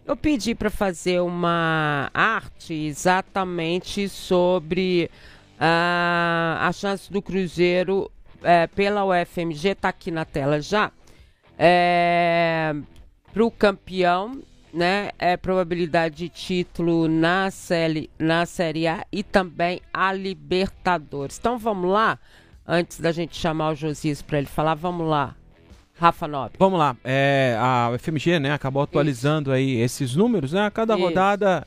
Eu pedi para fazer uma arte exatamente sobre a chance do Cruzeiro pela UFMG, está aqui na tela já, para o campeão, né? Probabilidade de título na Série A e também a Libertadores. Então vamos lá, antes da gente chamar o Josias para ele falar, vamos lá. Rafa Nobre. Vamos lá, a UFMG, né, acabou atualizando aí esses números, né, a cada rodada,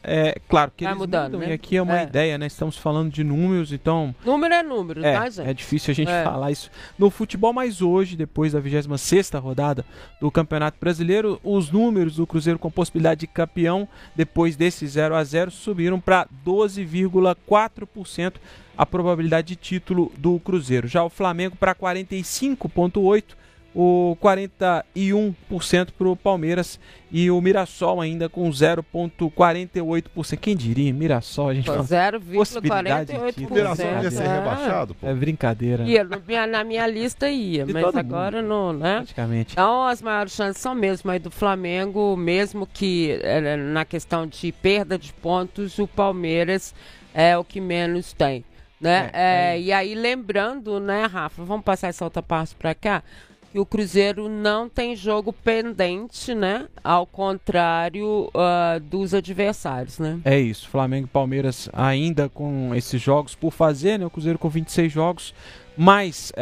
claro que vai eles mudando, mudam, né? E aqui é uma ideia, né, estamos falando de números, então... Número é número, tá, gente? É difícil a gente falar isso no futebol, mas hoje, depois da 26ª rodada do Campeonato Brasileiro, os números do Cruzeiro com possibilidade de campeão, depois desse 0-0, subiram para 12,4% a probabilidade de título do Cruzeiro. Já o Flamengo para 45,8%, o 41% para o Palmeiras e o Mirassol ainda com 0,48%. Quem diria, Mirassol, a gente fala 0,48%. O Mirassol ia ser rebaixado, pô. É brincadeira. Na minha lista ia, De mas todo agora não, né? Praticamente. Então as maiores chances são mesmo aí do Flamengo, mesmo que na questão de perda de pontos, o Palmeiras é o que menos tem, né? E aí lembrando, né, Rafa, vamos passar essa outra parte para cá, que o Cruzeiro não tem jogo pendente, né? Ao contrário dos adversários, né? É isso, Flamengo e Palmeiras ainda com esses jogos por fazer, né? O Cruzeiro com 26 jogos, mais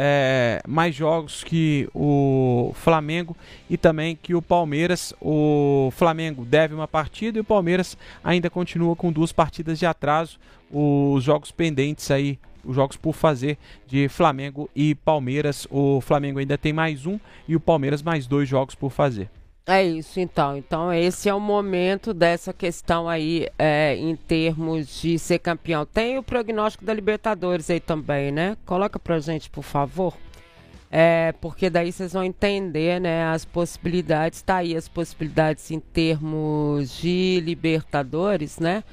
jogos que o Flamengo e também que o Palmeiras. O Flamengo deve uma partida e o Palmeiras ainda continua com 2 partidas de atraso. Os jogos pendentes aí, os jogos por fazer de Flamengo e Palmeiras, o Flamengo ainda tem mais 1 e o Palmeiras mais 2 jogos por fazer. É isso, então. Então esse é o momento dessa questão aí em termos de ser campeão. Tem o prognóstico da Libertadores aí também, né? Coloca pra gente, por favor. Porque daí vocês vão entender, né, as possibilidades. Tá aí as possibilidades em termos de Libertadores, né?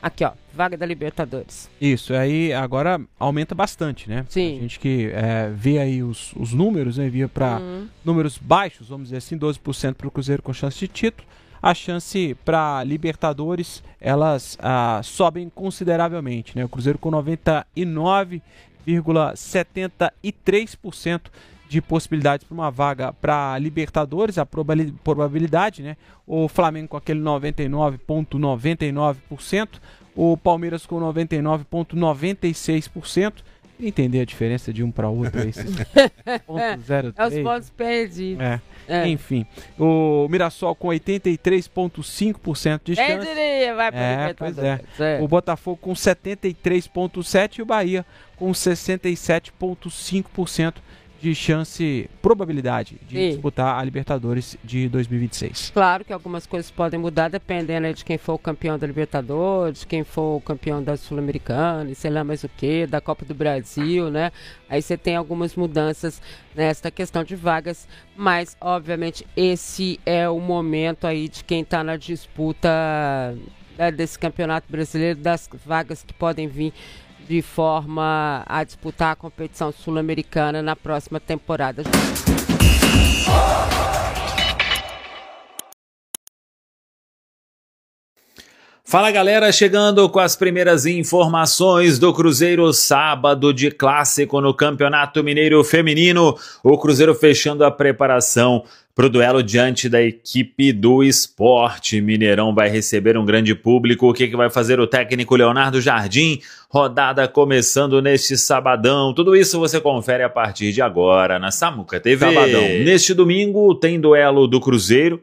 Aqui, ó, vaga da Libertadores. Isso, aí agora aumenta bastante, né? Sim. A gente que vê aí os números, né? Via para números baixos, vamos dizer assim, 12% para o Cruzeiro com chance de título. A chance para Libertadores, elas sobem consideravelmente, né? O Cruzeiro com 99,73% de possibilidades para uma vaga para Libertadores, a probabilidade, né? O Flamengo com aquele 99,99%, o Palmeiras com 99,96%. Entender a diferença de um para outro, esses 0,03. É os pontos perdidos. Enfim, o Mirassol com 83,5% de chance. Quem diria, vai para Libertadores. O Botafogo com 73,7% e o Bahia com 67,5% de chance, probabilidade de disputar a Libertadores de 2026. Claro que algumas coisas podem mudar dependendo de quem for o campeão da Libertadores, quem for o campeão da Sul-Americana, e sei lá mais o que, da Copa do Brasil, né? Aí você tem algumas mudanças nesta questão de vagas, mas obviamente esse é o momento aí de quem está na disputa desse Campeonato Brasileiro, das vagas que podem vir de forma a disputar a competição sul-americana na próxima temporada. Fala galera, chegando com as primeiras informações do Cruzeiro, sábado de clássico no Campeonato Mineiro Feminino, o Cruzeiro fechando a preparação para o duelo diante da equipe do Sport. Mineirão vai receber um grande público. O que vai fazer o técnico Leonardo Jardim? Rodada começando neste sabadão. Tudo isso você confere a partir de agora na Samuca TV. Sabadão. Neste domingo tem duelo do Cruzeiro,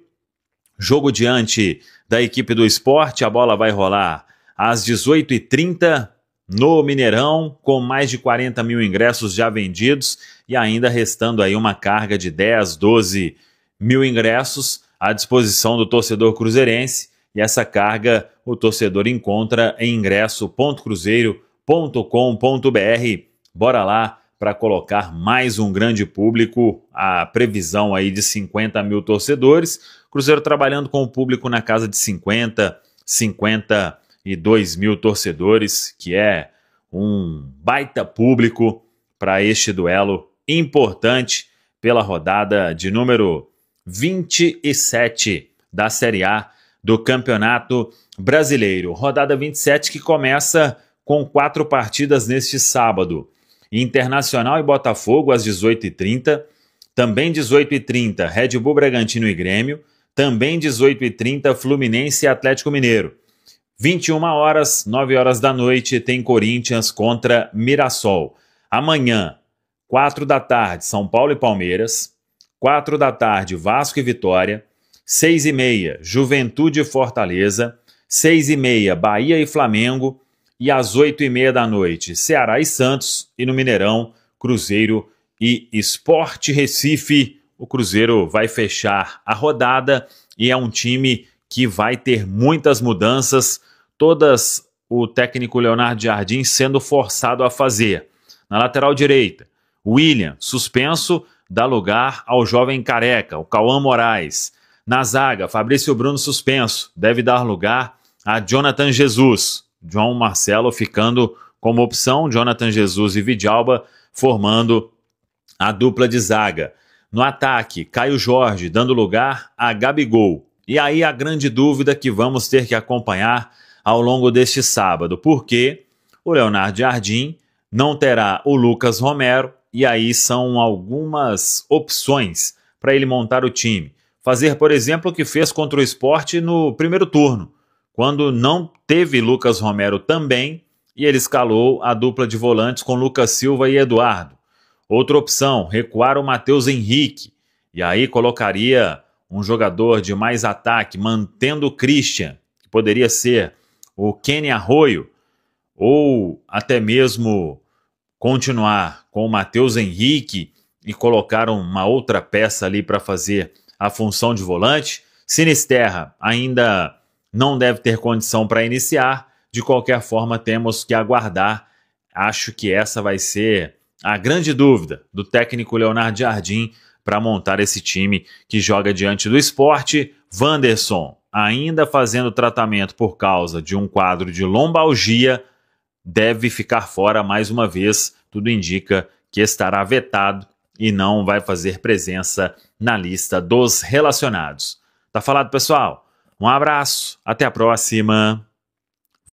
jogo diante da equipe do Sport. A bola vai rolar às 18h30 no Mineirão, com mais de 40 mil ingressos já vendidos e ainda restando aí uma carga de 10, 12 mil ingressos à disposição do torcedor cruzeirense, e essa carga o torcedor encontra em ingresso.cruzeiro.com.br. Bora lá para colocar mais um grande público, a previsão aí de 50 mil torcedores, Cruzeiro trabalhando com o público na casa de 52 mil torcedores, que é um baita público para este duelo importante pela rodada de número 27 da Série A do Campeonato Brasileiro. Rodada 27 que começa com 4 partidas neste sábado. Internacional e Botafogo às 18h30, também 18h30 Red Bull Bragantino e Grêmio, também 18h30 Fluminense e Atlético Mineiro. 21 horas, 9 horas da noite, tem Corinthians contra Mirassol. Amanhã, 4 da tarde, São Paulo e Palmeiras. 4 da tarde, Vasco e Vitória. 6h30, Juventude e Fortaleza. 6h30, Bahia e Flamengo. E às 8h30 da noite, Ceará e Santos. E no Mineirão, Cruzeiro e Sport Recife. O Cruzeiro vai fechar a rodada e é um time que vai ter muitas mudanças, todas o técnico Leonardo Jardim sendo forçado a fazer. Na lateral direita, William, suspenso, dá lugar ao jovem careca, o Cauã Moraes. Na zaga, Fabrício Bruno suspenso, deve dar lugar a Jonathan Jesus. João Marcelo ficando como opção, Jonathan Jesus e Vidalba formando a dupla de zaga. No ataque, Caio Jorge dando lugar a Gabigol. E aí a grande dúvida que vamos ter que acompanhar ao longo deste sábado, porque o Leonardo Jardim não terá o Lucas Romero, e aí são algumas opções para ele montar o time. Fazer, por exemplo, o que fez contra o Sport no primeiro turno, quando não teve Lucas Romero também, e ele escalou a dupla de volantes com Lucas Silva e Eduardo. Outra opção, recuar o Matheus Henrique, e aí colocaria um jogador de mais ataque, mantendo o Christian, que poderia ser o Kenny Arroio, ou até mesmo continuar com o Matheus Henrique e colocar uma outra peça ali para fazer a função de volante. Sinisterra ainda não deve ter condição para iniciar, de qualquer forma temos que aguardar. Acho que essa vai ser a grande dúvida do técnico Leonardo Jardim para montar esse time que joga diante do Sport. Wanderson, ainda fazendo tratamento por causa de um quadro de lombalgia, deve ficar fora mais uma vez. Tudo indica que estará vetado e não vai fazer presença na lista dos relacionados. Tá falado, pessoal? Um abraço, até a próxima.